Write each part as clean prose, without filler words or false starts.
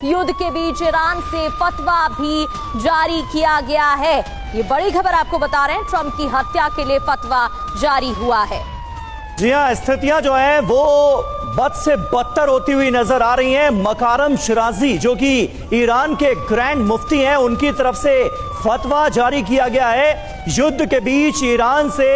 युद्ध के बीच ईरान से फतवा भी जारी किया गया है। ये बड़ी खबर आपको बता रहे हैं, ट्रंप की हत्या के लिए फतवा जारी हुआ है। जी हां, स्थितियां जो है वो बद से बदतर होती हुई नजर आ रही हैं। मकारम शिराजी जो कि ईरान के ग्रैंड मुफ्ती हैं, उनकी तरफ से फतवा जारी किया गया है। युद्ध के बीच ईरान से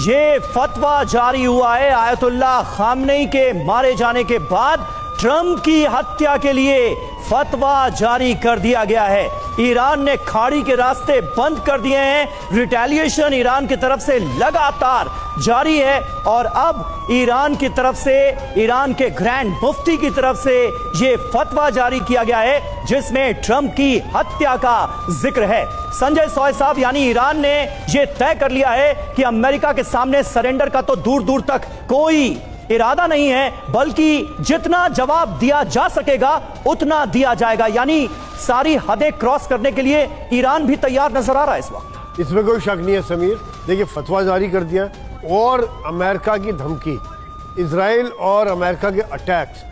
ये फतवा जारी हुआ है। आयतुल्लाह खामनेई के मारे जाने के बाद ट्रंप की हत्या के लिए फतवा जारी कर दिया गया है। ईरान ने खाड़ी के रास्ते बंद कर दिए हैं। रिटेलिएशन ईरान की तरफ से लगातार जारी है और अब ईरान की तरफ से, ईरान के ग्रैंड मुफ्ती की तरफ से यह फतवा जारी किया गया है जिसमें ट्रंप की हत्या का जिक्र है। संजय सॉय साहब, यानी ईरान ने यह तय कर लिया है कि अमेरिका के सामने सरेंडर का तो दूर दूर तक कोई इरादा नहीं है, बल्कि जितना जवाब दिया जा सकेगा उतना दिया जाएगा। यानी सारी हदें क्रॉस करने के लिए ईरान भी तैयार नजर आ रहा है इस वक्त। इसमें कोई शक नहीं है समीर। देखिए, फतवा जारी कर दिया और अमेरिका की धमकी, इजराइल और अमेरिका के अटैक्स,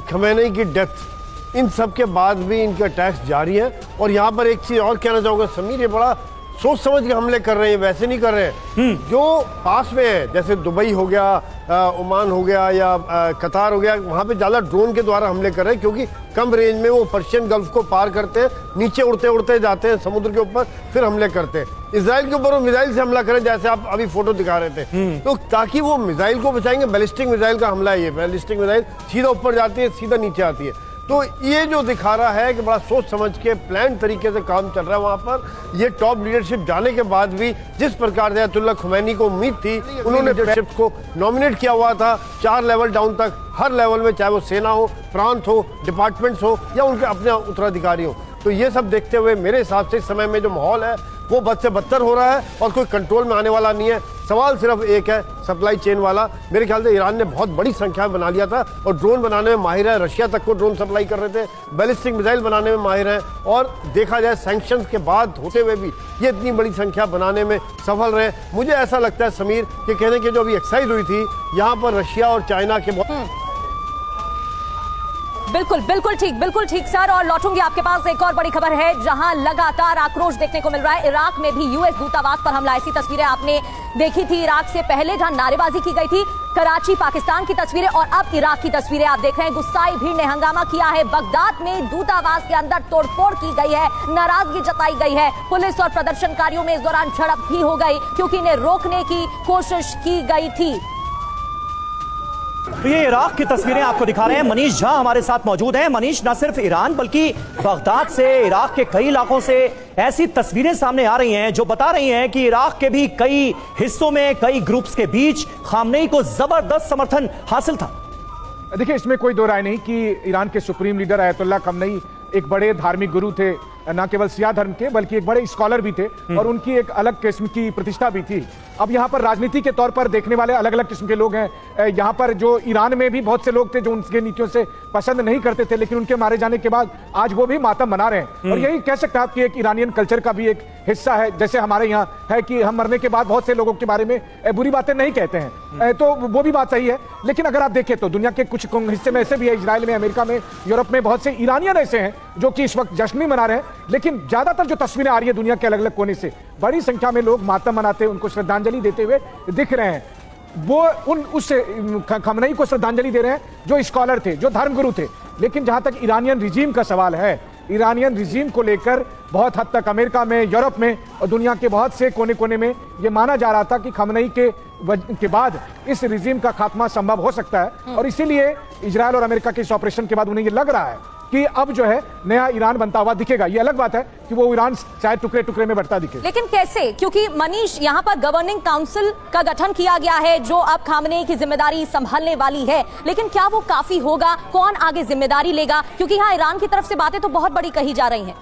खमेनी की डेथ, इन सब के बाद भी इनके अटैक्स जारी हैं। और यहाँ पर एक चीज़ और कहना चाहूँगा समीर, ये बड़ा सोच समझ के हमले कर रहे हैं, वैसे नहीं कर रहे हैं। जो पास में है, जैसे दुबई हो गया, ओमान हो गया या कतार हो गया, वहाँ पे ज़्यादा ड्रोन के द्वारा हमले कर रहे हैं क्योंकि कम रेंज में वो पर्शियन गल्फ को पार करते हैं, नीचे उड़ते उड़ते जाते हैं समुद्र के ऊपर, फिर हमले करते हैं। इजराइल के ऊपर वो मिसाइल से हमला करें, जैसे आप अभी फोटो दिखा रहे थे, तो ताकि वो मिसाइल को बचाएंगे। बैलिस्टिक मिसाइल का हमला है ये। बैलिस्टिक मिसाइल सीधा ऊपर जाती है, सीधा नीचे आती है। तो ये जो दिखा रहा है कि बड़ा सोच समझ के प्लान तरीके से काम चल रहा है वहाँ पर। ये टॉप लीडरशिप जाने के बाद भी जिस प्रकार से आयतुल्लाह खमैनी को उम्मीद थी, उन्होंने लीडरशिप को नॉमिनेट किया हुआ था 4 लेवल डाउन तक, हर लेवल में, चाहे वो सेना हो, प्रांत हो, डिपार्टमेंट्स हो या उनके अपने उत्तराधिकारी हो। तो ये सब देखते हुए मेरे हिसाब से इस समय में जो माहौल है वो बद से बदतर हो रहा है और कोई कंट्रोल में आने वाला नहीं है। सवाल सिर्फ एक है, सप्लाई चेन वाला। मेरे ख्याल से ईरान ने बहुत बड़ी संख्या में बना लिया था और ड्रोन बनाने में माहिर है। रशिया तक को ड्रोन सप्लाई कर रहे थे, बैलिस्टिक मिसाइल बनाने में माहिर हैं। और देखा जाए सैंक्शंस के बाद होते हुए भी ये इतनी बड़ी संख्या बनाने में सफल रहे। मुझे ऐसा लगता है समीर कि कहने की जो अभी एक्सरसाइज हुई थी यहाँ पर रशिया और चाइना के बिल्कुल ठीक सर। और लौटूंगी आपके पास, एक और बड़ी खबर है जहां लगातार आक्रोश देखने को मिल रहा है। इराक में भी यूएस दूतावास पर हमला, ऐसी तस्वीरें आपने देखी थी इराक से पहले जहां नारेबाजी की गई थी। कराची पाकिस्तान की तस्वीरें और अब इराक की तस्वीरें आप देख रहे हैं। गुस्साई भीड़ ने हंगामा किया है। बगदाद में दूतावास के अंदर तोड़फोड़ की गई है, नाराजगी जताई गई है। पुलिस और प्रदर्शनकारियों में इस दौरान झड़प भी हो गई क्योंकि इन्हें रोकने की कोशिश की गई थी। तो ये इराक की तस्वीरें आपको दिखा रहे हैं। मनीष झा हमारे साथ मौजूद हैं। मनीष, न सिर्फ ईरान बल्कि बगदाद से, इराक के कई इलाकों से ऐसी तस्वीरें सामने आ रही हैं जो बता रही हैं कि इराक के भी कई हिस्सों में, कई ग्रुप्स के बीच खामनेई को जबरदस्त समर्थन हासिल था। देखिए, इसमें कोई दो राय नहीं कि ईरान के सुप्रीम लीडर आयतुल्लाह खमनेई एक बड़े धार्मिक गुरु थे, न केवल शिया धर्म के बल्कि एक बड़े स्कॉलर भी थे और उनकी एक अलग किस्म की प्रतिष्ठा भी थी। अब यहाँ पर राजनीति के तौर पर देखने वाले अलग अलग किस्म के लोग हैं। यहाँ पर जो ईरान में भी बहुत से लोग थे जो उनके नीतियों से पसंद नहीं करते थे, लेकिन उनके मारे जाने के बाद आज वो भी मातम मना रहे हैं। और यही कह सकते हैं आप कि एक ईरानियन कल्चर का भी एक हिस्सा है। जैसे हमारे यहाँ है कि हम मरने के बाद बहुत से लोगों के बारे में बुरी बातें नहीं कहते हैं, तो वो भी बात सही है। लेकिन अगर आप देखें तो दुनिया के कुछ हिस्से में ऐसे भी है, इजराइल में, अमेरिका में, यूरोप में बहुत से ईरानियन ऐसे हैं जो कि इस वक्त जश्न मना रहे हैं। लेकिन ज्यादातर जो तस्वीरें आ रही है दुनिया के अलग अलग कोने से, बड़ी संख्या में लोग मातम मनाते, उनको श्रद्धांजलि देते हुए दिख रहे हैं। वो उस खमनेई को श्रद्धांजलि दे रहे हैं जो स्कॉलर थे, जो धर्मगुरु थे। लेकिन जहां तक ईरानियन रिजीम का सवाल है, ईरानियन रिजीम को लेकर बहुत हद तक अमेरिका में, यूरोप में और दुनिया के बहुत से कोने कोने में ये माना जा रहा था कि खमनेई के बाद इस रिजीम का खात्मा संभव हो सकता है। और इसीलिए इजराइल और अमेरिका के इस ऑपरेशन के बाद उन्हें ये लग रहा है कि अब जो है नया ईरान बनता हुआ दिखेगा। ये अलग बात है कि वो ईरान शायद टुकड़े टुकड़े में बढ़ता दिखे, लेकिन कैसे? क्योंकि मनीष, यहाँ पर गवर्निंग काउंसिल का गठन किया गया है जो अब खामनेई की जिम्मेदारी संभालने वाली है। लेकिन क्या वो काफी होगा? कौन आगे जिम्मेदारी लेगा? क्योंकि यहाँ ईरान की तरफ से बातें तो बहुत बड़ी कही जा रही हैं।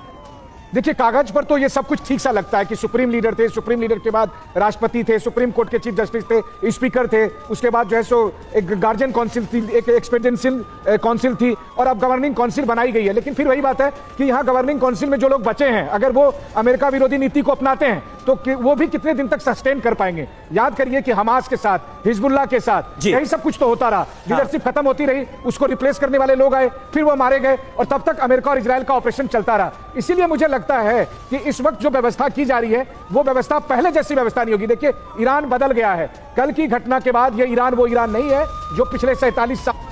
देखिए, कागज पर तो ये सब कुछ ठीक सा लगता है कि सुप्रीम लीडर थे, सुप्रीम लीडर के बाद राष्ट्रपति थे, सुप्रीम कोर्ट के चीफ जस्टिस थे, स्पीकर थे, उसके बाद जो है सो एक गार्जियन काउंसिल थी, एक एक्सपेडिशनल काउंसिल थी और अब गवर्निंग काउंसिल बनाई गई है। लेकिन फिर वही बात है कि यहाँ गवर्निंग काउंसिल में जो लोग बचे हैं, अगर वो अमेरिका विरोधी नीति को अपनाते हैं तो वो भी कितने दिन तक सस्टेन कर पाएंगे। याद करिए कि हमास के साथ, हिजबुल्लाह के साथ यही सब कुछ तो होता रहा। लीडरशिप खत्म होती रही, उसको रिप्लेस करने वाले लोग आए, फिर वो मारे गए, और तब तक अमेरिका और इजराइल का ऑपरेशन चलता रहा। इसीलिए मुझे लगता है कि इस वक्त जो व्यवस्था की जा रही है वो व्यवस्था पहले जैसी व्यवस्था नहीं होगी। देखिए ईरान बदल गया है। कल की घटना के बाद ये ईरान वो ईरान नहीं है जो पिछले 47 साल